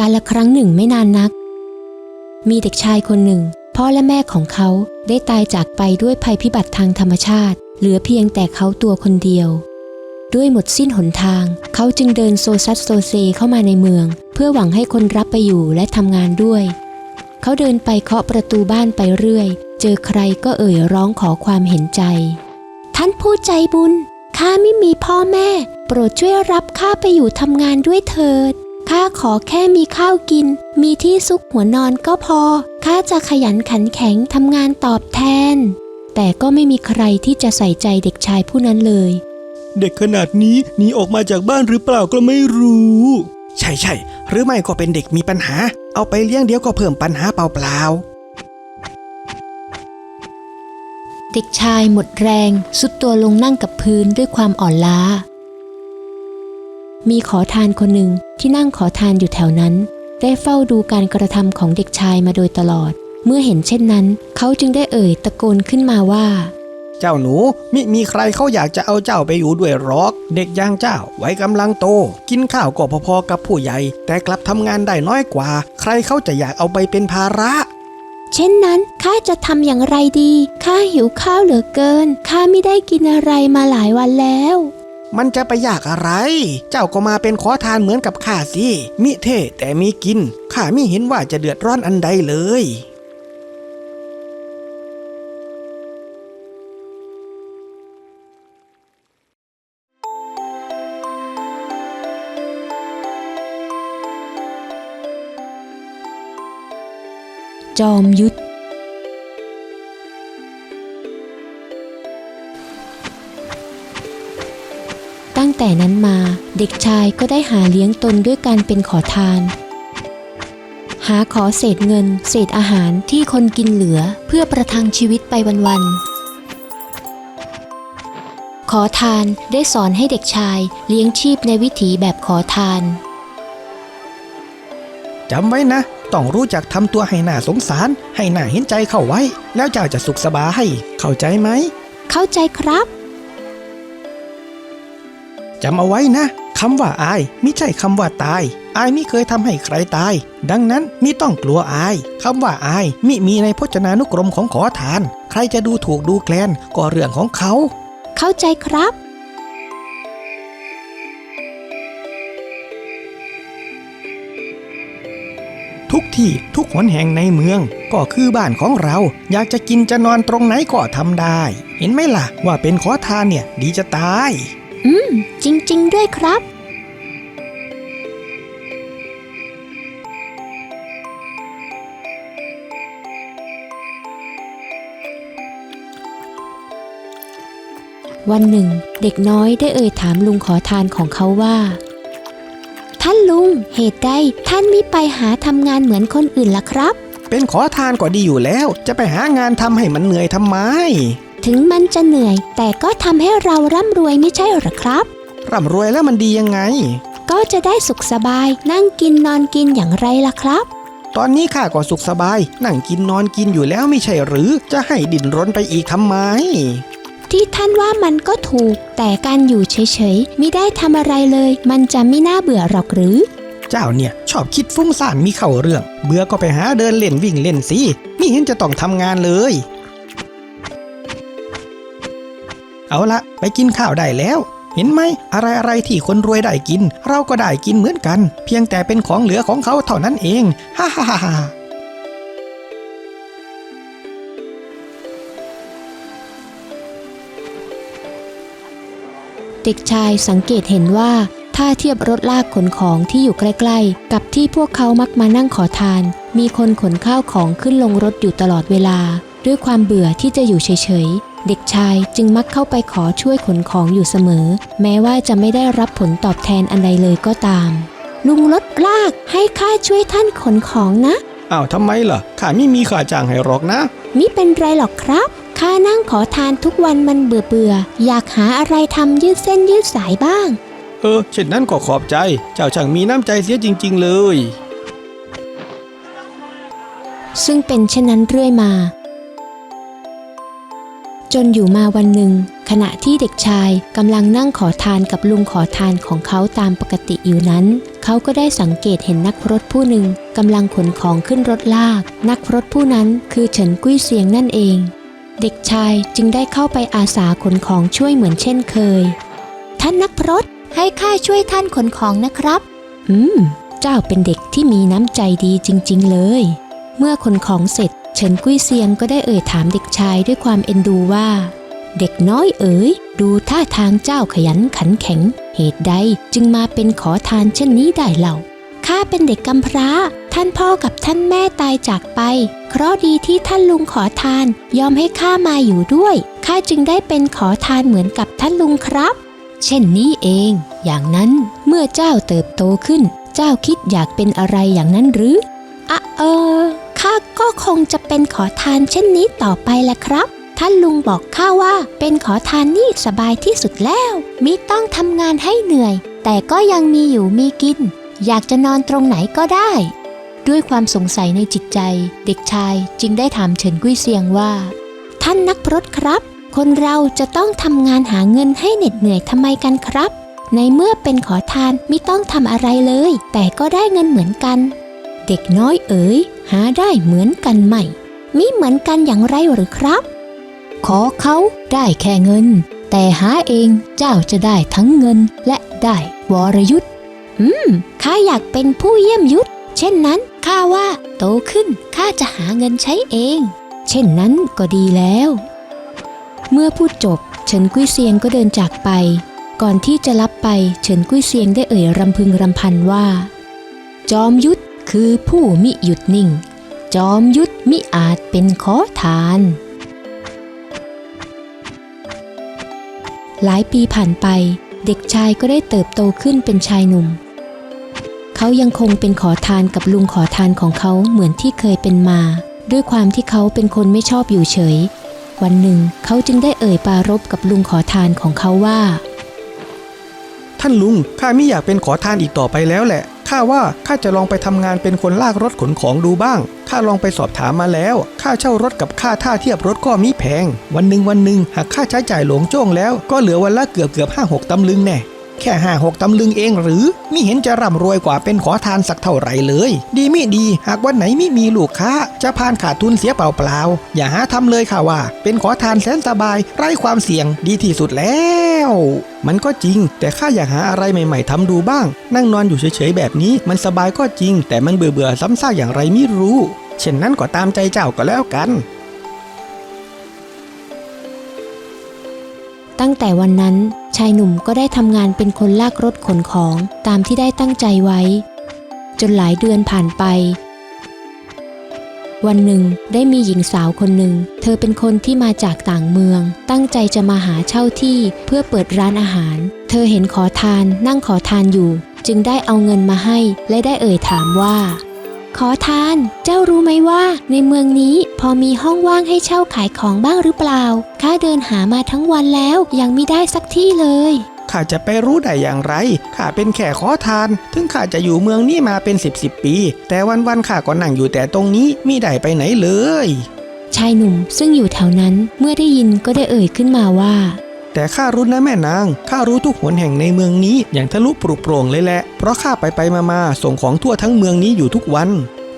กาลครั้งหนึ่งไม่นานนักมีเด็กชายคนหนึ่งพ่อและแม่ของเขาได้ตายจากไปด้วยภัยพิบัติทางธรรมชาติเหลือเพียงแต่เขาตัวคนเดียวด้วยหมดสิ้นหนทางเขาจึงเดินโซซัดโซเซเข้ามาในเมืองเพื่อหวังให้คนรับไปอยู่และทำงานด้วยเขาเดินไปเคาะประตูบ้านไปเรื่อยเจอใครก็เอ่ยร้องขอความเห็นใจท่านผู้ใจบุญข้าไม่มีพ่อแม่โปรดช่วยรับข้าไปอยู่ทำงานด้วยเถิดข้าขอแค่มีข้าวกินมีที่ซุกหัวนอนก็พอข้าจะขยันขันแข็งทำงานตอบแทนแต่ก็ไม่มีใครที่จะใส่ใจเด็กชายผู้นั้นเลยเด็กขนาดนี้หนีออกมาจากบ้านหรือเปล่าก็ไม่รู้ใช่หรือไม่ก็เป็นเด็กมีปัญหาเอาไปเลี้ยงเดี๋ยวก็เพิ่มปัญหาเปล่าเด็กชายหมดแรงสุดตัวลงนั่งกับพื้นด้วยความอ่อนล้ามีขอทานคนหนึ่งที่นั่งขอทานอยู่แถวนั้นได้เฝ้าดูการกระทำของเด็กชายมาโดยตลอดเมื่อเห็นเช่นนั้นเขาจึงได้เอ่ยตะโกนขึ้นมาว่าเจ้าหนูมิมีใครเขาอยากจะเอาเจ้าไปอยู่ด้วยหรอกเด็กอย่างเจ้าไว้กำลังโตกินข้าวก็พอๆกับผู้ใหญ่แต่กลับทำงานได้น้อยกว่าใครเขาจะอยากเอาไปเป็นภาระเช่นนั้นข้าจะทำอย่างไรดีข้าหิวข้าวเหลือเกินข้าไม่ได้กินอะไรมาหลายวันแล้วมันจะไปยากอะไรเจ้าก็มาเป็นขอทานเหมือนกับข้าสิมิเท่แต่มีกินข้ามิเห็นว่าจะเดือดร้อนอันใดเลยจอมยุทธตั้งแต่นั้นมาเด็กชายก็ได้หาเลี้ยงตนด้วยการเป็นขอทานหาขอเศษเงินเศษอาหารที่คนกินเหลือเพื่อประทังชีวิตไปวันๆขอทานได้สอนให้เด็กชายเลี้ยงชีพในวิถีแบบขอทานจำไว้นะต้องรู้จักทำตัวให้น่าสงสารให้น่าเห็นใจเข้าไว้แล้วเจ้าจะสุขสบายเข้าใจไหมเข้าใจครับจำเอาไว้นะคำว่าอายไม่ใช่คำว่าตายอายไม่เคยทำให้ใครตายดังนั้นมิต้องกลัวอายคำว่าอายมิมีในพจนานุกรมของขอทานใครจะดูถูกดูแคลนก็เรื่องของเขาเข้าใจครับทุกที่ทุกหนแห่งในเมืองก็คือบ้านของเราอยากจะกินจะนอนตรงไหนก็ทำได้เห็นไหมล่ะว่าเป็นขอทานเนี่ยดีจะตายจริงๆด้วยครับวันหนึ่งเด็กน้อยได้เอ่ยถามลุงขอทานของเขาว่าท่านลุงเหตุใดท่านไม่ไปหาทำงานเหมือนคนอื่นล่ะครับเป็นขอทานก็ดีอยู่แล้วจะไปหางานทำให้มันเหนื่อยทำไมถึงมันจะเหนื่อยแต่ก็ทำให้เราร่ำรวยไม่ใช่หรอครับร่ำรวยแล้วมันดียังไงก็จะได้สุขสบายนั่งกินนอนกินอย่างไรล่ะครับตอนนี้ข้าก็สุขสบายนั่งกินนอนกินอยู่แล้วไม่ใช่หรือจะให้ดิ้นรนไปอีกทำไมที่ท่านว่ามันก็ถูกแต่การอยู่เฉยๆไม่ได้ทำอะไรเลยมันจะไม่น่าเบื่อหรอกหรือเจ้าเนี่ยชอบคิดฟุ้งซ่านมีเข้าเรื่องเบื่อก็ไปหาเดินเล่นวิ่งเล่นสิไม่เห็นจะต้องทำงานเลยเอาละไปกินข้าวได้แล้วเห็นไหมอะไรที่คนรวยได้กินเราก็ได้กินเหมือนกันเพียงแต่เป็นของเหลือของเขาเท่านั้นเองฮ่าฮ่าฮ่าเด็กชายสังเกตเห็นว่าถ้าเทียบรถลากขนของที่อยู่ใกล้ๆกับที่พวกเขามักมานั่งขอทานมีคนขนข้าวของขึ้นลงรถอยู่ตลอดเวลาด้วยความเบื่อที่จะอยู่เฉยๆเด็กชายจึงมักเข้าไปขอช่วยขนของอยู่เสมอแม้ว่าจะไม่ได้รับผลตอบแทนอันใดเลยก็ตามลุงรถลากให้ข้าช่วยท่านขนของนะอ้าวทำไมล่ะข้าไม่มีค่าจ้างให้หรอกนะมิเป็นไรหรอกครับข้านั่งขอทานทุกวันมันเบื่ออยากหาอะไรทำยืดเส้นยืดสายบ้างเช่นนั้นก็ขอบใจเจ้าช่างมีน้ำใจเสียจริงๆเลยซึ่งเป็นเช่นนั้นเรื่อยมา จนอยู่มาวันหนึ่งขณะที่เด็กชายกำลังนั่งขอทานกับลุงขอทานของเขาตามปกติอยู่นั้นเขาก็ได้สังเกตเห็นนักพรตผู้หนึ่งกำลังขนของขึ้นรถลากนักพรตผู้นั้นคือเฉินกุ้ยเซียงนั่นเองเด็กชายจึงได้เข้าไปอาสาขนของช่วยเหมือนเช่นเคยท่านนักพรตให้ข้าช่วยท่านขนของนะครับเจ้าเป็นเด็กที่มีน้ำใจดีจริงๆเลยเมื่อขนของเสร็จเฉินกุ้ยเซียงก็ได้ถามเด็กชายด้วยความเอ็นดูว่าเด็กน้อยเอ๋ยดูท่าทางเจ้าขยันขันแข็งเหตุใดจึงมาเป็นขอทานเช่นนี้ได้เล่าข้าเป็นเด็กกำพร้าท่านพ่อกับท่านแม่ตายจากไปเคราะห์ดีที่ท่านลุงขอทานยอมให้ข้ามาอยู่ด้วยข้าจึงได้เป็นขอทานเหมือนกับท่านลุงครับเช่นนี้เองอย่างนั้นเมื่อเจ้าเติบโตขึ้นเจ้าคิดอยากเป็นอะไรอย่างนั้นหรือข้าก็คงจะเป็นขอทานเช่นนี้ต่อไปแหละครับท่านลุงบอกข้าว่าเป็นขอทานนี่สบายที่สุดแล้วมิต้องทำงานให้เหนื่อยแต่ก็ยังมีอยู่มีกินอยากจะนอนตรงไหนก็ได้ด้วยความสงสัยในจิตใจเด็กชายจึงได้ถามเฉินกุ้ยเซียงว่าท่านนักพรตครับคนเราจะต้องทำงานหาเงินให้เหน็ดเหนื่อยทำไมกันครับในเมื่อเป็นขอทานมิต้องทำอะไรเลยแต่ก็ได้เงินเหมือนกันเด็กน้อยเอ๋ยหาได้เหมือนกันไหมมิเหมือนกันอย่างไรหรือครับขอเขาได้แค่เงินแต่หาเองเจ้าจะได้ทั้งเงินและได้วรยุทธ์ข้าอยากเป็นผู้เยี่ยมยุทธเช่นนั้นข้าว่าโตขึ้นข้าจะหาเงินใช้เองเช่นนั้นก็ดีแล้วเมื่อพูดจบเฉินกุ้ยเซียงก็เดินจากไปก่อนที่จะลับไปเฉินกุ้ยเซียงได้รำพึงรำพันว่าจอมยุทธคือผู้มิหยุดนิ่งจอมยุทธมิอาจเป็นขอทานหลายปีผ่านไปเด็กชายก็ได้เติบโตขึ้นเป็นชายหนุ่มเขายังคงเป็นขอทานกับลุงขอทานของเขาเหมือนที่เคยเป็นมาด้วยความที่เขาเป็นคนไม่ชอบอยู่เฉยวันหนึ่งเขาจึงได้ปรารภกับลุงขอทานของเขาว่าท่านลุงข้าไม่อยากเป็นขอทานอีกต่อไปแล้วแหละข้าว่าข้าจะลองไปทำงานเป็นคนลากรถขนของดูบ้างข้าลองไปสอบถามมาแล้วค่าเช่ารถกับค่าท่าเทียบรถก็มิแพงวันหนึ่งหากค่าใช้จ่ายหลงโจ้งแล้วก็เหลือวันละเกือบ5-6 ตำลึงแน่แค่5-6 ตำลึงเองหรือมิเห็นจะร่ำรวยกว่าเป็นขอทานสักเท่าไหร่เลยดีมิดีหากวันไหนมิมีลูกค้าจะพานขาดทุนเสียเปล่าๆอย่าหาทำเลยค่ะว่าเป็นขอทานแสนสบายไร้ความเสี่ยงดีที่สุดแล้วมันก็จริงแต่ข้าอยากหาอะไรใหม่ๆทำดูบ้างนั่งนอนอยู่เฉยๆแบบนี้มันสบายก็จริงแต่มันเบื่อซ้ำซากอย่างไรไม่รู้เช่นนั้นก็ตามใจเจ้าก็แล้วกันตั้งแต่วันนั้นชายหนุ่มก็ได้ทำงานเป็นคนลากรถขนของตามที่ได้ตั้งใจไว้จนหลายเดือนผ่านไปวันหนึ่งได้มีหญิงสาวคนหนึ่งเธอเป็นคนที่มาจากต่างเมืองตั้งใจจะมาหาเช่าที่เพื่อเปิดร้านอาหารเธอเห็นขอทานนั่งขอทานอยู่จึงได้เอาเงินมาให้และได้ถามว่าขอทานเจ้ารู้ไหมว่าในเมืองนี้พอมีห้องว่างให้เช่าขายของบ้างหรือเปล่าข้าเดินหามาทั้งวันแล้วยังไม่ได้สักที่เลยข้าจะไปรู้ได้อย่างไรข้าเป็นแค่ขอทานถึงข้าจะอยู่เมืองนี้มาเป็น10 ปีแต่วันข้าก็นั่งอยู่แต่ตรงนี้มิได้ไปไหนเลยชายหนุ่มซึ่งอยู่แถวนั้นเมื่อได้ยินก็ได้ขึ้นมาว่าแต่ข้ารู้นะแม่นางข้ารู้ทุกหนแห่งในเมืองนี้อย่างทะลุปลุกโปร่งเลยแหละเพราะข้าไปมาส่งของทั่วทั้งเมืองนี้อยู่ทุกวัน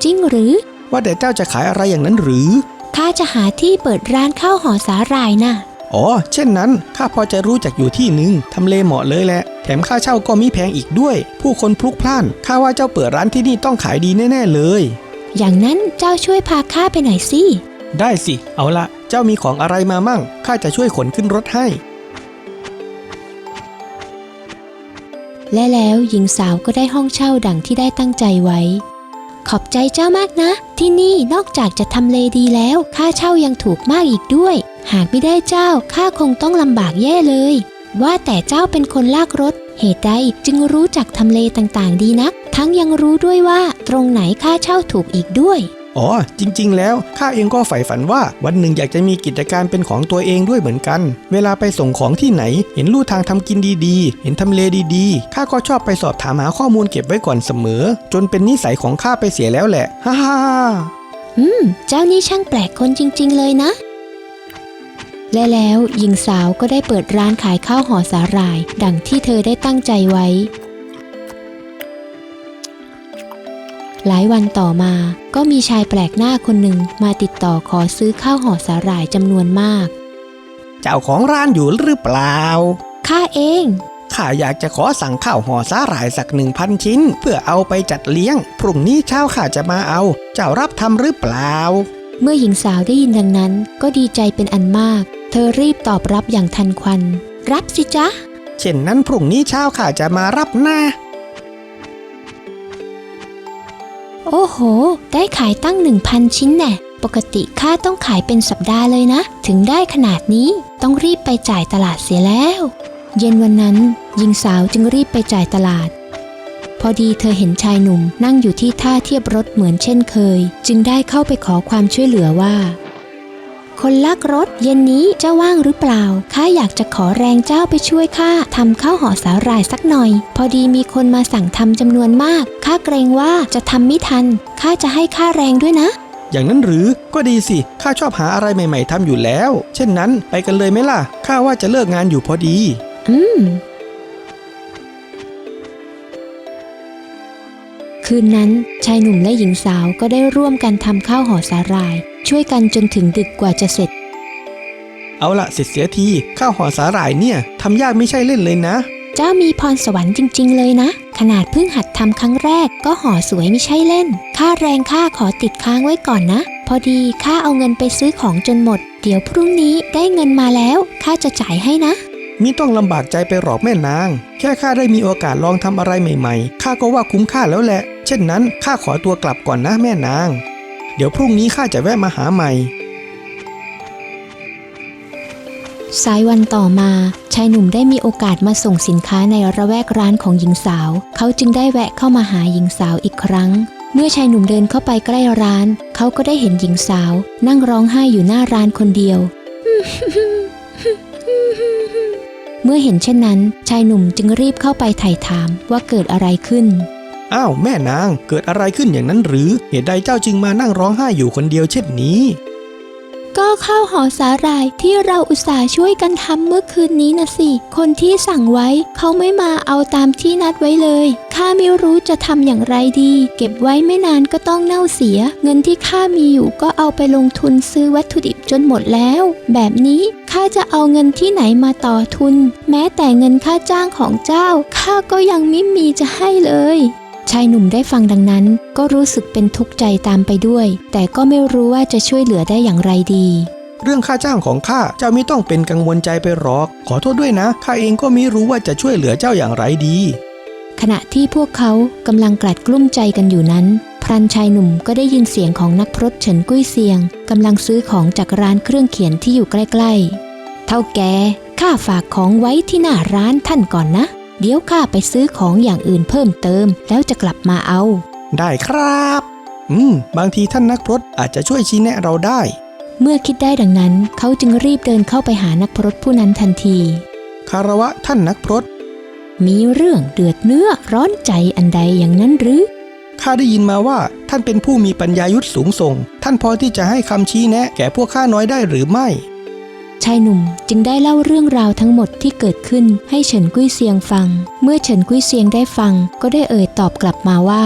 จริงหรือว่าแต่เจ้าจะขายอะไรอย่างนั้นหรือข้าจะหาที่เปิดร้านข้าวห่อสาหร่ายน่ะอ๋อเช่นนั้นข้าพอจะรู้จักอยู่ที่หนึ่งทำเลเหมาะเลยแหละแถมค่าเช่าก็มิแพงอีกด้วยผู้คนพลุกพล่านข้าว่าเจ้าเปิดร้านที่นี่ต้องขายดีแน่ๆเลยอย่างนั้นเจ้าช่วยพาข้าไปหน่อยสิได้สิเอาละเจ้ามีของอะไรมามั่งข้าจะช่วยขนขึ้นรถให้และแล้วหญิงสาวก็ได้ห้องเช่าดังที่ได้ตั้งใจไว้ขอบใจเจ้ามากนะที่นี่นอกจากจะทำเลดีแล้วค่าเช่ายังถูกมากอีกด้วยหากไม่ได้เจ้าข้าคงต้องลำบากแย่เลยว่าแต่เจ้าเป็นคนลากรถเหตุใดจึงรู้จักทำเลต่างๆดีนักทั้งยังรู้ด้วยว่าตรงไหนค่าเช่าถูกอีกด้วยอ๋อจริงๆแล้วข้าเองก็ใฝ่ฝันว่าวันหนึ่งอยากจะมีกิจการเป็นของตัวเองด้วยเหมือนกันเวลาไปส่งของที่ไหนเห็นลู่ทางทำกินดีๆเห็นทำเลดีๆข้าก็ชอบไปสอบถามหาข้อมูลเก็บไว้ก่อนเสมอจนเป็นนิสัยของข้าไปเสียแล้วแหละฮ่าเจ้านี่ช่างแปลกคนจริงๆเลยนะ และแล้วหญิงสาวก็ได้เปิดร้านขายข้าวห่อสาหร่ายดังที่เธอได้ตั้งใจไว้หลายวันต่อมาก็มีชายแปลกหน้าคนหนึ่งมาติดต่อขอซื้อข้าวห่อสาหร่ายจำนวนมากเจ้าของร้านอยู่หรือเปล่าข้าเองข้าอยากจะขอสั่งข้าวห่อสาหร่ายสัก 1,000 ชิ้นเพื่อเอาไปจัดเลี้ยงพรุ่งนี้เช้าข้าจะมาเอาเจ้ารับทำหรือเปล่าเมื่อหญิงสาวได้ยินดังนั้นก็ดีใจเป็นอันมากเธอรีบตอบรับอย่างทันควันรับสิจ๊ะเช่นนั้นพรุ่งนี้เช้าข้าจะมารับนะโอ้โหได้ขายตั้ง 1,000 ชิ้นแน่ปกติข้าต้องขายเป็นสัปดาห์เลยนะถึงได้ขนาดนี้ต้องรีบไปจ่ายตลาดเสียแล้วเย็นวันนั้นหญิงสาวจึงรีบไปจ่ายตลาดพอดีเธอเห็นชายหนุ่มนั่งอยู่ที่ท่าเทียบรถเหมือนเช่นเคยจึงได้เข้าไปขอความช่วยเหลือว่าคนลักรถเย็นนี้เจ้าว่างหรือเปล่าข้าอยากจะขอแรงเจ้าไปช่วยข้าทำข้าวห่อสาหร่ายสักหน่อยพอดีมีคนมาสั่งทำจำนวนมากข้าเกรงว่าจะทำไม่ทันข้าจะให้ค่าแรงด้วยนะอย่างนั้นหรือก็ดีสิข้าชอบหาอะไรใหม่ๆทำอยู่แล้วเช่นนั้นไปกันเลยไหมล่ะข้าว่าจะเลิกงานอยู่พอดีคืนนั้นชายหนุ่มและหญิงสาวก็ได้ร่วมกันทำข้าวห่อสาหร่ายช่วยกันจนถึงดึกกว่าจะเสร็จเอาละเสร็จเสียทีข้าวห่อสาหร่ายเนี่ยทำยากไม่ใช่เล่นเลยนะเจ้ามีพรสวรรค์จริงๆเลยนะขนาดเพิ่งหัดทำครั้งแรกก็ห่อสวยไม่ใช่เล่นค่าแรงข้าขอติดค้างไว้ก่อนนะพอดีข้าเอาเงินไปซื้อของจนหมดเดี๋ยวพรุ่งนี้ได้เงินมาแล้วข้าจะจ่ายให้นะมิต้องลำบากใจไปหรอกแม่นางแค่ข้าได้มีโอกาสลองทำอะไรใหม่ๆข้าก็ว่าคุ้มค่าแล้วแหละเช่นนั้นข้าขอตัวกลับก่อนนะแม่นางเดี๋ยวพรุ่งนี้ข้าจะแวะมาหาใหม่สายวันต่อมาชายหนุ่มได้มีโอกาสมาส่งสินค้าในระแวกร้านของหญิงสาวเขาจึงได้แวะเข้ามาหาหญิงสาวอีกครั้งเมื่อชายหนุ่มเดินเข้าไปใกล้ร้านเขาก็ได้เห็นหญิงสาวนั่งร้องไห้อยู่หน้าร้านคนเดียว เมื่อเห็นเช่นนั้นชายหนุ่มจึงรีบเข้าไปไถ่ถามว่าเกิดอะไรขึ้นอ้าวแม่นางเกิดอะไรขึ้นอย่างนั้นหรือเหตุใดเจ้าจึงมานั่งร้องไห้อยู่คนเดียวเช่นนี้ก็ข้าวห่อสาหร่ายที่เราอุตส่าห์ช่วยกันทำเมื่อคืนนี้นะสิคนที่สั่งไว้เขาไม่มาเอาตามที่นัดไว้เลยข้าไม่รู้จะทำอย่างไรดีเก็บไว้ไม่นานก็ต้องเน่าเสียเงินที่ข้ามีอยู่ก็เอาไปลงทุนซื้อวัตถุดิบจนหมดแล้วแบบนี้ข้าจะเอาเงินที่ไหนมาต่อทุนแม้แต่เงินค่าจ้างของเจ้าข้าก็ยังไม่มีจะให้เลยชายหนุ่มได้ฟังดังนั้นก็รู้สึกเป็นทุกข์ใจตามไปด้วยแต่ก็ไม่รู้ว่าจะช่วยเหลือได้อย่างไรดีเรื่องค่าจ้างของข้าเจ้าไม่ต้องเป็นกังวลใจไปหรอกขอโทษด้วยนะข้าเองก็ไม่รู้ว่าจะช่วยเหลือเจ้าอย่างไรดีขณะที่พวกเขากำลังกลัดกลุ้มใจกันอยู่นั้นพลันชายหนุ่มก็ได้ยินเสียงของนักพรตเฉินกุ้ยเซียงกำลังซื้อของจากร้านเครื่องเขียนที่อยู่ใกล้ๆเท่าแก่ข้าฝากของไว้ที่หน้าร้านท่านก่อนนะเดี๋ยวข้าไปซื้อของอย่างอื่นเพิ่มเติมแล้วจะกลับมาเอาได้ครับบางทีท่านนักพรตอาจจะช่วยชี้แนะเราได้เมื่อคิดได้ดังนั้นเขาจึงรีบเดินเข้าไปหานักพรตผู้นั้นทันทีคารวะท่านนักพรตมีเรื่องเดือดเนื้อร้อนใจอันใดอย่างนั้นหรือข้าได้ยินมาว่าท่านเป็นผู้มีปัญญายุทธสูงส่งท่านพอที่จะให้คำชี้แนะแก่พวกข้าน้อยได้หรือไม่ชายหนุ่มจึงได้เล่าเรื่องราวทั้งหมดที่เกิดขึ้นให้เฉินกุ้ยเซียงฟังเมื่อเฉินกุ้ยเซียงได้ฟังก็ได้เอ่ยตอบกลับมาว่า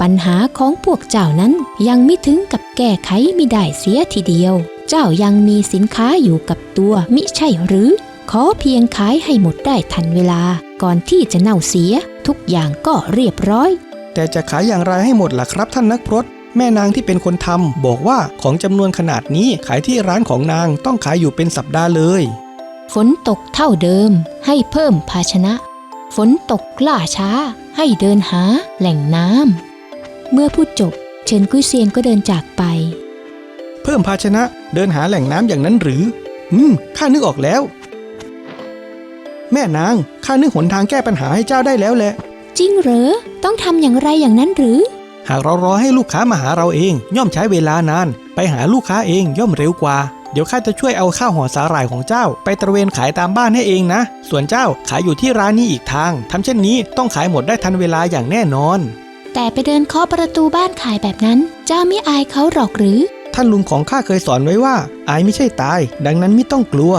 ปัญหาของพวกเจ้านั้นยังไม่ถึงกับแก้ไขไม่ได้เสียทีเดียวเจ้ายังมีสินค้าอยู่กับตัวมิใช่หรือขอเพียงขายให้หมดได้ทันเวลาก่อนที่จะเน่าเสียทุกอย่างก็เรียบร้อยแต่จะขายอย่างไรให้หมดล่ะครับท่านนักพรตแม่นางที่เป็นคนทำบอกว่าของจำนวนขนาดนี้ขายที่ร้านของนางต้องขายอยู่เป็นสัปดาห์เลยฝนตกเท่าเดิมให้เพิ่มภาชนะฝนตกล่าช้าให้เดินหาแหล่งน้ำเมื่อพูดจบเฉินกุ้ยเซียงก็เดินจากไปเพิ่มภาชนะเดินหาแหล่งน้ำอย่างนั้นหรือข้านึกออกแล้วแม่นางข้านึกหนทางแก้ปัญหาให้เจ้าได้แล้วแหละจริงเหรอต้องทำอย่างไรอย่างนั้นหรือหากเรารอให้ลูกค้ามาหาเราเองย่อมใช้เวลานานไปหาลูกค้าเองย่อมเร็วกว่าเดี๋ยวข้าจะช่วยเอาข้าวห่อสาหร่ายของเจ้าไปตระเวนขายตามบ้านให้เองนะส่วนเจ้าขายอยู่ที่ร้านนี้อีกทางทำเช่นนี้ต้องขายหมดได้ทันเวลาอย่างแน่นอนแต่ไปเดินเคาะประตูบ้านขายแบบนั้นเจ้าไม่อายเขาหรอกหรือ ท่านลุงของข้าเคยสอนไว้ว่าอายไม่ใช่ตายดังนั้นไม่ต้องกลัว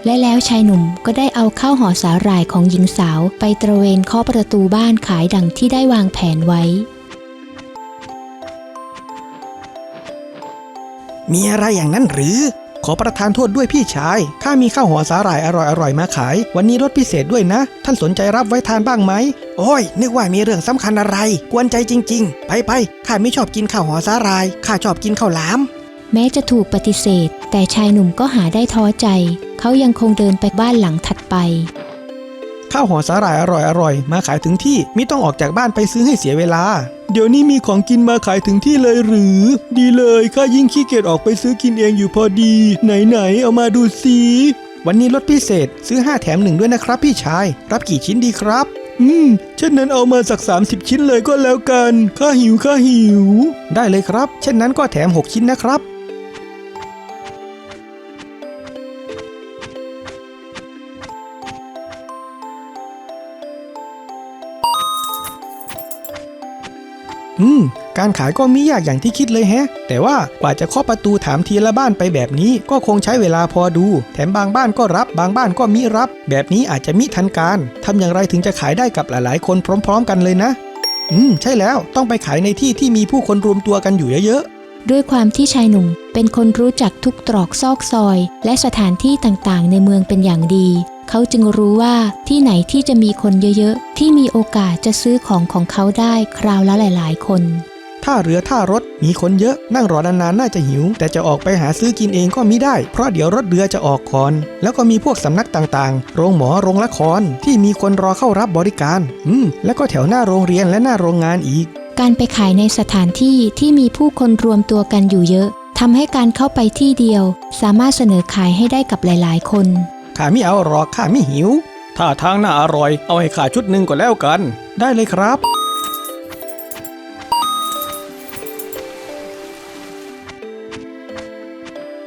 และแล้วชายหนุ่มก็ได้เอาข้าวห่อสาหร่ายของหญิงสาวไปตระเวนเคาะประตูบ้านขายดังที่ได้วางแผนไว้มีอะไรอย่างนั้นหรือขอประทานโทษด้วยพี่ชายข้ามีข้าวห่อสาหร่ายอร่อยๆมาขายวันนี้ลดพิเศษด้วยนะท่านสนใจรับไว้ทานบ้างไหมโอ้ยนึกว่ามีเรื่องสำคัญอะไรกวนใจจริงๆไปข้าไม่ชอบกินข้าวห่อสาหร่ายข้าชอบกินข้าวหลามแม้จะถูกปฏิเสธแต่ชายหนุ่มก็หาได้ท้อใจเขายังคงเดินไปบ้านหลังถัดไปข้าวห่อสาหร่ายอร่อยมาขายถึงที่ไม่ต้องออกจากบ้านไปซื้อให้เสียเวลาเดี๋ยวนี้มีของกินมาขายถึงที่เลยหรือดีเลยข้ายิ่งขี้เกียจออกไปซื้อกินเองอยู่พอดีไหนเอามาดูสิวันนี้ลดพิเศษซื้อ5แถม1ด้วยนะครับพี่ชายรับกี่ชิ้นดีครับเช่นนั้นเอามาสัก30ชิ้นเลยก็แล้วกันข้าหิวได้เลยครับเช่นนั้นก็แถม6ชิ้นนะครับการขายก็ไม่ยากอย่างที่คิดเลยแฮะแต่ว่ากว่าจะเคาะประตูถามทีละบ้านไปแบบนี้ก็คงใช้เวลาพอดูแถมบางบ้านก็รับบางบ้านก็มิรับแบบนี้อาจจะมิทันการทำอย่างไรถึงจะขายได้กับหลายๆคนพร้อมๆกันเลยนะใช่แล้วต้องไปขายในที่ที่มีผู้คนรวมตัวกันอยู่เยอะๆด้วยความที่ชายหนุ่มเป็นคนรู้จักทุกตรอกซอกซอยและสถานที่ต่างๆในเมืองเป็นอย่างดีเขาจึงรู้ว่าที่ไหนที่จะมีคนเยอะๆที่มีโอกาสจะซื้อของเขาได้คราวละหลายๆคนท่าเรือท่ารถมีคนเยอะนั่งรอนานๆน่าจะหิวแต่จะออกไปหาซื้อกินเองก็มิได้เพราะเดี๋ยวรถเรือจะออกก่อนแล้วก็มีพวกสำนักต่างๆโรงหมอโรงละครที่มีคนรอเข้ารับบริการแล้วก็แถวหน้าโรงเรียนและหน้าโรงงานอีกการไปขายในสถานที่ที่มีผู้คนรวมตัวกันอยู่เยอะทำให้การเข้าไปที่เดียวสามารถเสนอขายให้ได้กับหลายๆคนข้าไม่เอาหรอกข้าไม่หิวถ้าทางน่าอร่อยเอาให้ข้าชุดหนึ่งก็แล้วกันได้เลยครับ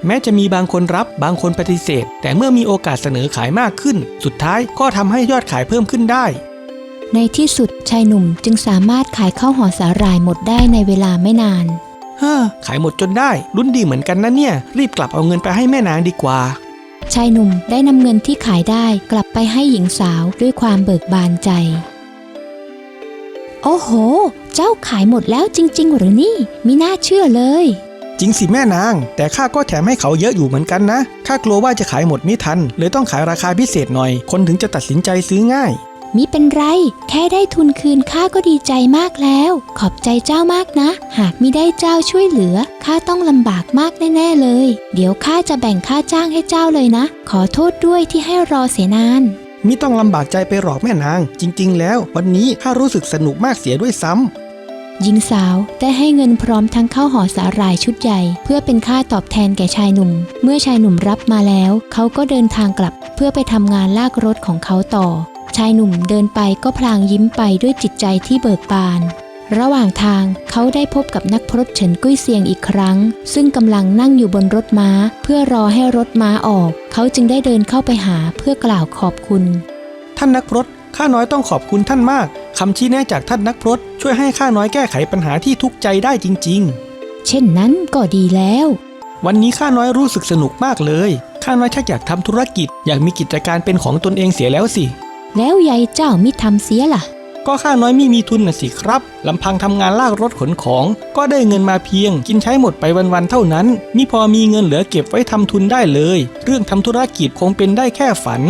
แม้จะมีบางคนรับบางคนปฏิเสธแต่เมื่อมีโอกาสเสนอขายมากขึ้นสุดท้ายก็ทำให้ยอดขายเพิ่มขึ้นได้ในที่สุดชายหนุ่มจึงสามารถขายข้าวห่อสาหร่ายหมดได้ในเวลาไม่นานขายหมดจนได้ลุ้นดีเหมือนกันนะเนี่ยรีบกลับเอาเงินไปให้แม่นางดีกว่าชายหนุ่มได้นำเงินที่ขายได้กลับไปให้หญิงสาวด้วยความเบิกบานใจโอ้โหเจ้าขายหมดแล้วจริงๆหรือนี่มิน่าเชื่อเลยจริงสิแม่นางแต่ข้าก็แถมให้เขาเยอะอยู่เหมือนกันนะข้ากลัวว่าจะขายหมดไม่ทันเลยต้องขายราคาพิเศษหน่อยคนถึงจะตัดสินใจซื้อง่ายมิเป็นไรแค่ได้ทุนคืนข้าก็ดีใจมากแล้วขอบใจเจ้ามากนะหากมิได้เจ้าช่วยเหลือข้าต้องลำบากมากแน่ๆเลยเดี๋ยวข้าจะแบ่งค่าจ้างให้เจ้าเลยนะขอโทษด้วยที่ให้รอเสียนานมิต้องลำบากใจไปหรอกแม่นางจริงๆแล้ววันนี้ข้ารู้สึกสนุกมากเสียด้วยซ้ำหญิงสาวได้ให้เงินพร้อมทั้งข้าวห่อสาหร่ายชุดใหญ่เพื่อเป็นค่าตอบแทนแก่ชายหนุ่มเมื่อชายหนุ่มรับมาแล้วเขาก็เดินทางกลับเพื่อไปทำงานลากรถของเขาต่อชายหนุ่มเดินไปก็พลางยิ้มไปด้วยจิตใจที่เบิกบานระหว่างทางเขาได้พบกับนักพรตเฉินกุ้ยเซียงอีกครั้งซึ่งกำลังนั่งอยู่บนรถม้าเพื่อรอให้รถม้าออกเขาจึงได้เดินเข้าไปหาเพื่อกล่าวขอบคุณท่านนักพรตข้าน้อยต้องขอบคุณท่านมากคำชี้แนะจากท่านนักพรตช่วยให้ข้าน้อยแก้ไขปัญหาที่ทุกข์ใจได้จริงๆเช่นนั้นก็ดีแล้ววันนี้ข้าน้อยรู้สึกสนุกมากเลยข้าน้อยชักอยากทำธุรกิจอยากมีกิจการเป็นของตนเองเสียแล้วสิแล้วยายเจ้ามิทำเสียล่ะก็ข้าน้อยไม่มีทุนน่ะสิครับลำพังทำงานลากรถขนของก็ได้เงินมาเพียงกินใช้หมดไปวันๆเท่านั้นมิพอมีเงินเหลือเก็บไว้ทำทุนได้เลยเรื่องทำธุรกิจคงเป็นได้แค่ฝัน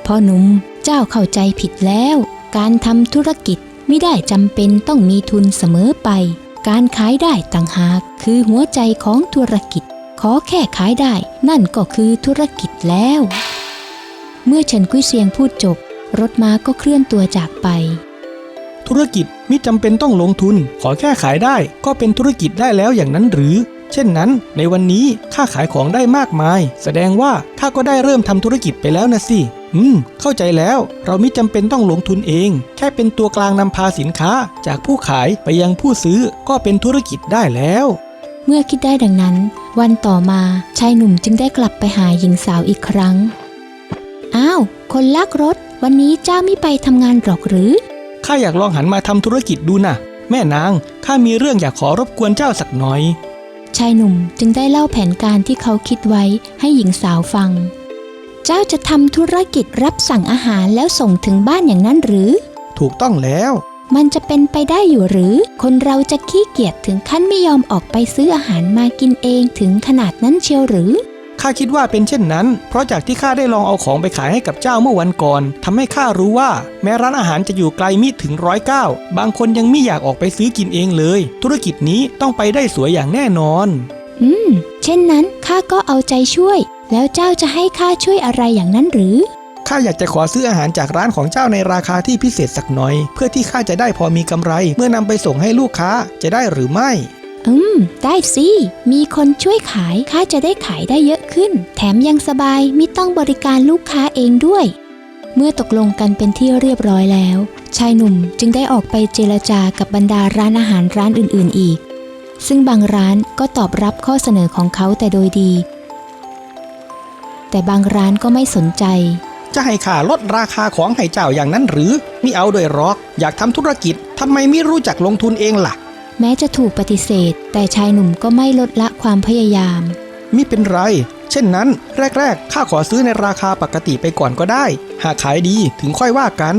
พ่อหนุ่มเจ้าเข้าใจผิดแล้วการทำธุรกิจไม่ได้จำเป็นต้องมีทุนเสมอไปการขายได้ต่างหากคือหัวใจของธุรกิจขอแค่ขายได้นั่นก็คือธุรกิจแล้วเมื่อเฉินกุ้ยเซียงพูดจบรถม้าก็เคลื่อนตัวจากไปธุรกิจมิจำเป็นต้องลงทุนขอแค่ขายได้ก็เป็นธุรกิจได้แล้วอย่างนั้นหรือเช่นนั้นในวันนี้ข้าขายของได้มากมายแสดงว่าข้าก็ได้เริ่มทำธุรกิจไปแล้วนะสิเข้าใจแล้วเรามิจำเป็นต้องลงทุนเองแค่เป็นตัวกลางนำพาสินค้าจากผู้ขายไปยังผู้ซื้อก็เป็นธุรกิจได้แล้วเมื่อคิดได้ดังนั้นวันต่อมาชายหนุ่มจึงได้กลับไปหาหญิงสาวอีกครั้งอ้าวคนลากรถวันนี้เจ้าไม่ไปทำงานหรอกหรือข้าอยากลองหันมาทำธุรกิจดูนะแม่นางข้ามีเรื่องอยากขอรบกวนเจ้าสักหน่อย ชายหนุ่มจึงได้เล่าแผนการที่เขาคิดไว้ให้หญิงสาวฟังเจ้าจะทำธุรกิจรับสั่งอาหารแล้วส่งถึงบ้านอย่างนั้นหรือถูกต้องแล้วมันจะเป็นไปได้อยู่หรือคนเราจะขี้เกียจถึงขั้นไม่ยอมออกไปซื้ออาหารมากินเองถึงขนาดนั้นเชียวหรือข้าคิดว่าเป็นเช่นนั้นเพราะจากที่ข้าได้ลองเอาของไปขายให้กับเจ้าเมื่อวันก่อนทำให้ข้ารู้ว่าแม้ร้านอาหารจะอยู่ไกลมิถึง109บางคนยังไม่อยากออกไปซื้อกินเองเลยธุรกิจนี้ต้องไปได้สวยอย่างแน่นอนเช่นนั้นข้าก็เอาใจช่วยแล้วเจ้าจะให้ข้าช่วยอะไรอย่างนั้นหรือข้าอยากจะขอซื้ออาหารจากร้านของเจ้าในราคาที่พิเศษสักหน่อยเพื่อที่ข้าจะได้พอมีกำไรเมื่อนำไปส่งให้ลูกค้าจะได้หรือไม่ได้สิมีคนช่วยขายข้าจะได้ขายได้เยอะขึ้นแถมยังสบายไม่ต้องบริการลูกค้าเองด้วยเมื่อตกลงกันเป็นที่เรียบร้อยแล้วชายหนุ่มจึงได้ออกไปเจรจากับบรรดาร้านอาหารร้านอื่นๆอีกซึ่งบางร้านก็ตอบรับข้อเสนอของเขาแต่โดยดีแต่บางร้านก็ไม่สนใจจะให้ข้าลดราคาของให้เจ้าอย่างนั้นหรือมิเอาด้วยหรอกอยากทำธุรกิจทำไมไม่รู้จักลงทุนเองล่ะแม้จะถูกปฏิเสธแต่ชายหนุ่มก็ไม่ลดละความพยายามมิเป็นไรเช่นนั้นแรกๆข้าขอซื้อในราคาปกติไปก่อนก็ได้หากขายดีถึงค่อยว่ากัน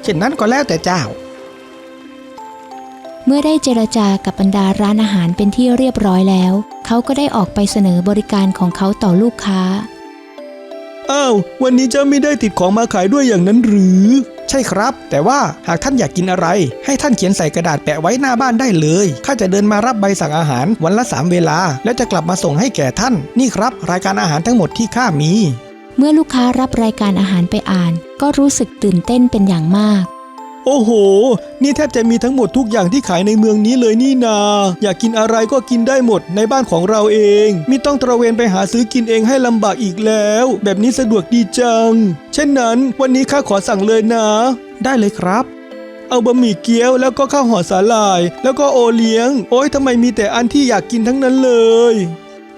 เช่นนั้นก็แล้วแต่เจ้าเมื่อได้เจรจากับบรรดาร้านอาหารเป็นที่เรียบร้อยแล้วเขาก็ได้ออกไปเสนอบริการของเขาต่อลูกค้าวันนี้เจ้าไม่ได้ติดของมาขายด้วยอย่างนั้นหรือใช่ครับแต่ว่าหากท่านอยากกินอะไรให้ท่านเขียนใส่กระดาษแปะไว้หน้าบ้านได้เลยข้าจะเดินมารับใบสั่งอาหารวันละ3 เวลาแล้วจะกลับมาส่งให้แก่ท่านนี่ครับรายการอาหารทั้งหมดที่ข้ามีเมื่อลูกค้ารับรายการอาหารไปอ่านก็รู้สึกตื่นเต้นเป็นอย่างมากโอ้โหนี่แทบจะมีทั้งหมดทุกอย่างที่ขายในเมืองนี้เลยนี่นาอยากกินอะไรก็กินได้หมดในบ้านของเราเองไม่ต้องตระเวนไปหาซื้อกินเองให้ลำบากอีกแล้วแบบนี้สะดวกดีจังเช่นนั้นวันนี้ข้าขอสั่งเลยนะได้เลยครับเอาบะหมี่เกี๊ยวแล้วก็ข้าวห่อสาหร่ายแล้วก็โอเลี้ยงโอ๊ยทำไมมีแต่อันที่อยากกินทั้งนั้นเลย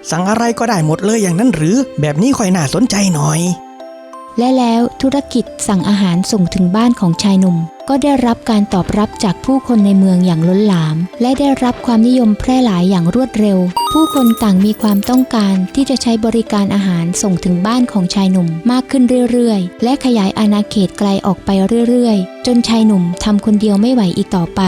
สั่งอะไรก็ได้หมดเลยอย่างนั้นหรือแบบนี้ค่อยน่าสนใจหน่อยและแล้วธุรกิจสั่งอาหารส่งถึงบ้านของชายหนุ่มก็ได้รับการตอบรับจากผู้คนในเมืองอย่างล้นหลามและได้รับความนิยมแพร่หลายอย่างรวดเร็วผู้คนต่างมีความต้องการที่จะใช้บริการอาหารส่งถึงบ้านของชายหนุ่มมากขึ้นเรื่อยๆและขยายอาณาเขตไกลออกไปเรื่อยๆจนชายหนุ่มทำคนเดียวไม่ไหวอีกต่อไป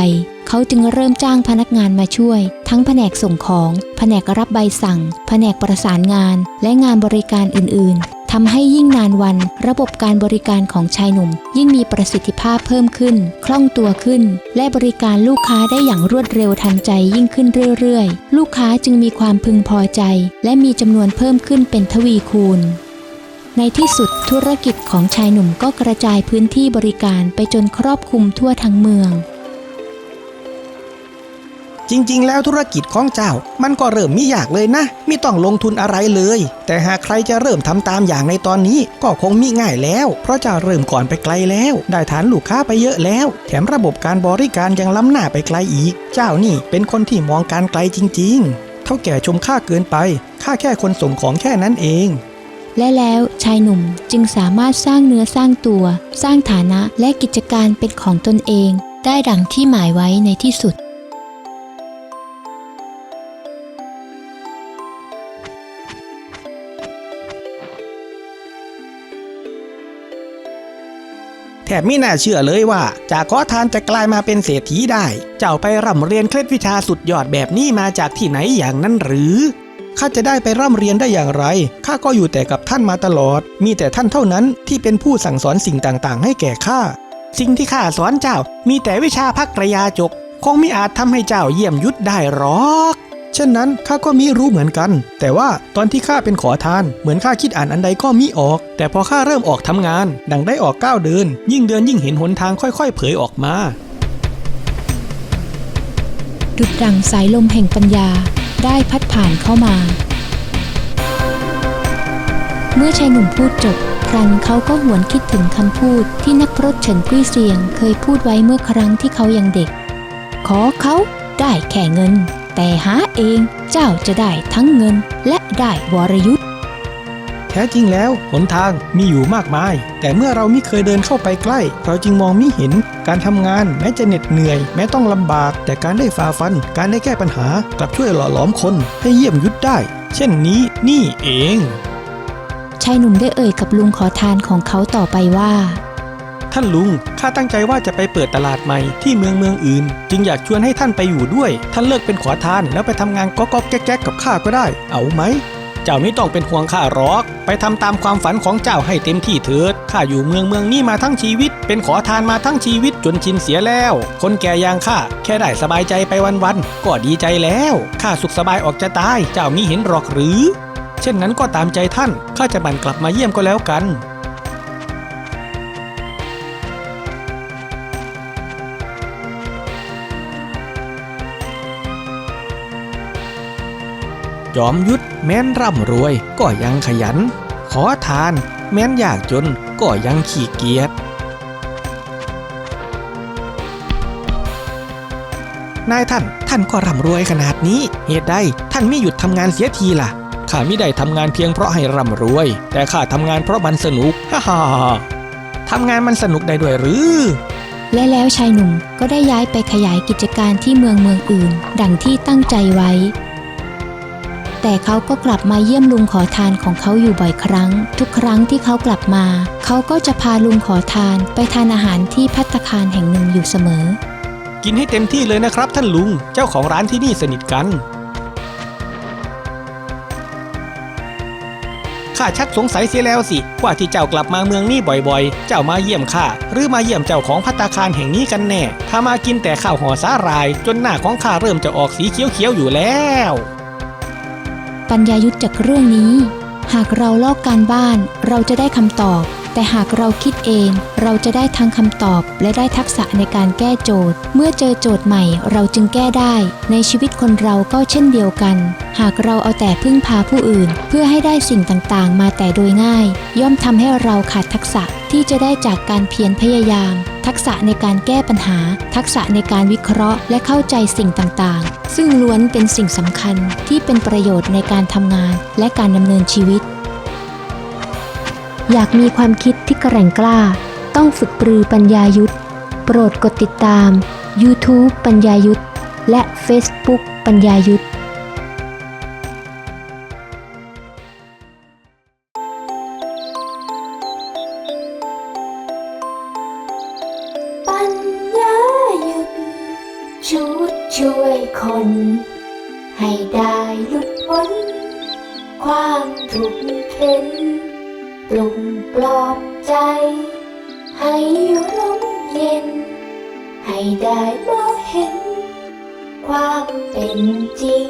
เขาจึงเริ่มจ้างพนักงานมาช่วยทั้งแผนกส่งของแผนกรับใบสั่งแผนกประสานงานและงานบริการอื่นๆทำให้ยิ่งนานวันระบบการบริการของชายหนุ่มยิ่งมีประสิทธิภาพเพิ่มขึ้นคล่องตัวขึ้นและบริการลูกค้าได้อย่างรวดเร็วทันใจยิ่งขึ้นเรื่อยๆลูกค้าจึงมีความพึงพอใจและมีจำนวนเพิ่มขึ้นเป็นทวีคูณในที่สุดธุรกิจของชายหนุ่มก็กระจายพื้นที่บริการไปจนครอบคลุมทั่วทั้งเมืองจริงๆแล้วธุรกิจของเจ้ามันก็เริ่มไม่ยากเลยนะไม่ต้องลงทุนอะไรเลยแต่หากใครจะเริ่มทำตามอย่างในตอนนี้ก็คงมิง่ายแล้วเพราะเจ้าเริ่มก่อนไปไกลแล้วได้ฐานลูกค้าไปเยอะแล้วแถมระบบการบริการยังล้ำหน้าไปไกลอีกเจ้านี่เป็นคนที่มองการไกลจริงๆเท่าแก่ชมข้าเกินไปข้าแค่คนส่งของแค่นั้นเองและแล้วชายหนุ่มจึงสามารถสร้างเนื้อสร้างตัวสร้างฐานะและกิจการเป็นของตนเองได้ดังที่หมายไว้ในที่สุดแทบไม่น่าเชื่อเลยว่าจากขอทานจะกลายมาเป็นเศรษฐีได้เจ้าไปร่ำเรียนเคล็ดวิชาสุดยอดแบบนี้มาจากที่ไหนอย่างนั้นหรือข้าจะได้ไปร่ำเรียนได้อย่างไรข้าก็อยู่แต่กับท่านมาตลอดมีแต่ท่านเท่านั้นที่เป็นผู้สั่งสอนสิ่งต่างๆให้แก่ข้าสิ่งที่ข้าสอนเจ้ามีแต่วิชาภักระยาจกคงไม่อาจทำให้เจ้าเยี่ยมยุทธได้หรอกเช่นนั้นข้าก็มิรู้เหมือนกันแต่ว่าตอนที่ข้าเป็นขอทานเหมือนข้าคิดอ่านอันใดก็มิออกแต่พอข้าเริ่มออกทำงานดังได้ออกก้าวเดินยิ่งเดินยิ่งเห็นหนทางค่อยๆเผยออกมาดุจดั่งสายลมแห่งปัญญาได้พัดผ่านเข้ามาเมื่อชายหนุ่มพูดจบพลันเขาก็หวนคิดถึงคำพูดที่นักพรตเฉินกุ้ยเซียงเคยพูดไว้เมื่อครั้งที่เขายังเด็กขอเขาได้แค่เงินแต่หาเองเจ้าจะได้ทั้งเงินและได้วรยุทธ์ แถ ท้จริงแล้วหนทางมีอยู่มากมายแต่เมื่อเราไม่เคยเดินเข้าไปใกล้เราจึงมองไม่เห็นการทำงานแม้จะเหน็ดเหนื่อยแม้ต้องลำบากแต่การได้ฝ่าฟันการได้แก้ปัญหากลับช่วยหล่อหลอมคนให้เยี่ยมยุทธได้เช่นนี้นี่เองชายหนุ่มได้เอ่ยกับลุงขอทานของเขาต่อไปว่าท่านลุงข้าตั้งใจว่าจะไปเปิดตลาดใหม่ที่เมืองอื่นจึงอยากชวนให้ท่านไปอยู่ด้วยท่านเลิกเป็นขอทานแล้วไปทำงานก๊อกแก๊กกับข้าก็ได้เอาไหมเจ้าไม่ต้องเป็นห่วงข้าหรอกไปทำตามความฝันของเจ้าให้เต็มที่เถิดข้าอยู่เมืองนี้มาทั้งชีวิตเป็นขอทานมาทั้งชีวิตจนชินเสียแล้วคนแก่อย่างข้าแค่ได้สบายใจไปวันๆก็ดีใจแล้วข้าสุขสบายออกจะตายเจ้ามิเห็นหรอกหรือเช่นนั้นก็ตามใจท่านข้าจะบั่นกลับมาเยี่ยมก็แล้วกันจอมยุทธแม้นร่ำรวยก็ยังขยันขอทานแม้นยากจนก็ยังขี้เกียจนายท่านก็ร่ำรวยขนาดนี้เหตุใดท่านไม่หยุดทำงานเสียทีล่ะข้าไม่ได้ทำงานเพียงเพราะให้ร่ำรวยแต่ข้าทำงานเพราะมันสนุกฮ่าฮ่าทำงานมันสนุกได้ด้วยหรือและแล้วชายหนุ่มก็ได้ย้ายไปขยายกิจการที่เมืองอื่นดังที่ตั้งใจไว้แต่เขาก็กลับมาเยี่ยมลุงขอทานของเขาอยู่บ่อยครั้งทุกครั้งที่เขากลับมาเขาก็จะพาลุงขอทานไปทานอาหารที่ภัตตาคารแห่งหนึ่งอยู่เสมอกินให้เต็มที่เลยนะครับท่านลุงเจ้าของร้านที่นี่สนิทกันข้าชักสงสัยเสียแล้วสิว่าที่เจ้ากลับมาเมืองนี้บ่อยๆเจ้ามาเยี่ยมข้าหรือมาเยี่ยมเจ้าของภัตตาคารแห่งนี้กันแน่ถ้ามากินแต่ข้าวห่อสาหร่ายจนหน้าของข้าเริ่มจะออกสีเขียวๆอยู่แล้วปัญญายุทธจากเรื่องนี้หากเราลอกการบ้านเราจะได้คำตอบแต่หากเราคิดเองเราจะได้ทั้งคำตอบและได้ทักษะในการแก้โจทย์เมื่อเจอโจทย์ใหม่เราจึงแก้ได้ในชีวิตคนเราก็เช่นเดียวกันหากเราเอาแต่พึ่งพาผู้อื่นเพื่อให้ได้สิ่งต่างๆมาแต่โดยง่ายย่อมทำให้เราขาดทักษะที่จะได้จากการเพียรพยายามทักษะในการแก้ปัญหาทักษะในการวิเคราะห์และเข้าใจสิ่งต่างๆซึ่งล้วนเป็นสิ่งสำคัญที่เป็นประโยชน์ในการทำงานและการดำเนินชีวิตอยากมีความคิดที่แกร่งกล้าต้องฝึกปรือปัญญายุทธโปรดกดติดตาม YouTube ปัญญายุทธและ Facebook ปัญญายุทธปัญญายุทธชุดช่วยคนให้ได้หลุดพ้นความทุกข์เข็นปลุกปลอบใจให้อยู่ร่มเย็นให้ได้มองเห็นความเป็นจริง